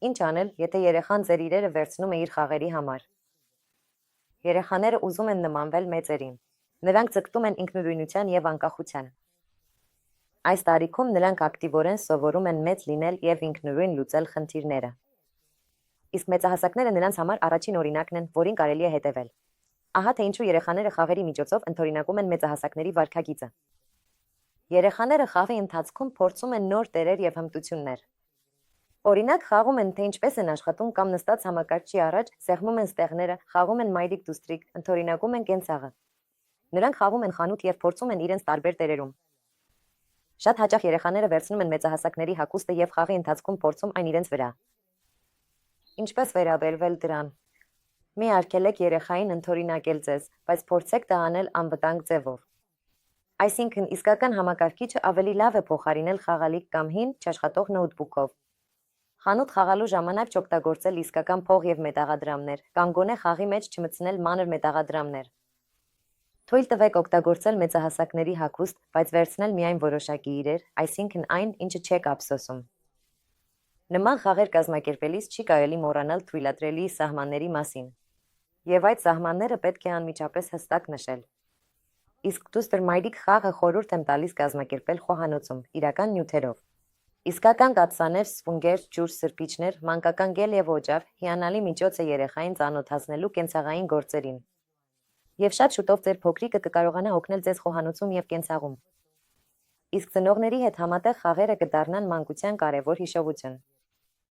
Ինչ անել, եթե երեխան ձեր իրերը վերցնում է իր խաղերի համար։ Երեխաները ուզում են նմանվել մեծերին։ Նրանք ձգտում են ինքնուրույնության և անկախության։ Այս տարիքում նրանք ակտիվորեն սովորում են մեծ լինել և ինքնուրույն լուծել խնդիրները։ Իսկ մեծահասակները նրանց համար առաջին օրինակն են, որին կարելի է հետևել։ Ահա թե ինչու երեխաները խաղերի միջոցով ընդօրինակում են մեծահասակների վարքագիծը։ Երեխաները խաղի ընթացքում փորձում են նոր տերեր և հմտություններ։ Օրինակ, խաղում են, թե ինչպես են աշխատում կամ նստած համակարգչի առաջ, սեղմում են ստեղները, խաղում են մայրիկ-դուստրիկ, ընդօրինակում են կենցաղը։ Նրանք խաղում են խանութ և փորձում են իրենց տարբեր տերերում։ Շատ հաճախ երեխաները վերցնում են մեծահասակների հագուստը և խաղի ընթացքում փորձում այն իրենց վրա։ Ինչպես վերաբերվել դրան։ Մի արգելեք երեխային ընդօրինակել ձեզ, բայց փորձեք դա անել անվտանգ ձևով։ Այսինքն, իսկական համակարգիչը ավելի լավ է փոխարինել խաղալիք կամ հին, չաշխատող նոութբուքով։ Խանութ խաղալու ժամանակ չօգտագործել իսկական փող և մետաղադրամներ, կամ գոնե խաղի մեջ չմտցնել մանր մետաղադրամներ։ Թույլ տվեք օգտագործել մեծահասակների հագուստ, բայց վերցնել միայն որոշակի իրեր, այսինքն այն, ինչը չեք ափսոսում։ Նման խաղեր կազմակերպելիս չի կարելի մոռանալ թույլատրելի սահմանների մասին։ Եվ այդ սահմանները պետք է անմիջապես հստակ նշել։ Իսկ դուստր-մայրիկ խաղը խորհուրդ եմ տալիս կազմակերպել խոհանոցում, իրական նյութերով։ Իսկական կաթսաներ, սփունգեր, ջուր, սրբիչներ, մանկական գել և օջավ հիանալի միջոց է երեխային ծանոթացնելու կենցաղային գործերին։ Եվ շատ շուտով ձեր փոքրիկը կկարողանա օգնել ձեզ խոհանոցում և կենցաղում։ Իսկ ծնողների հետ համատեղ խաղերը կդառնան մանկության կարևոր հիշողություն։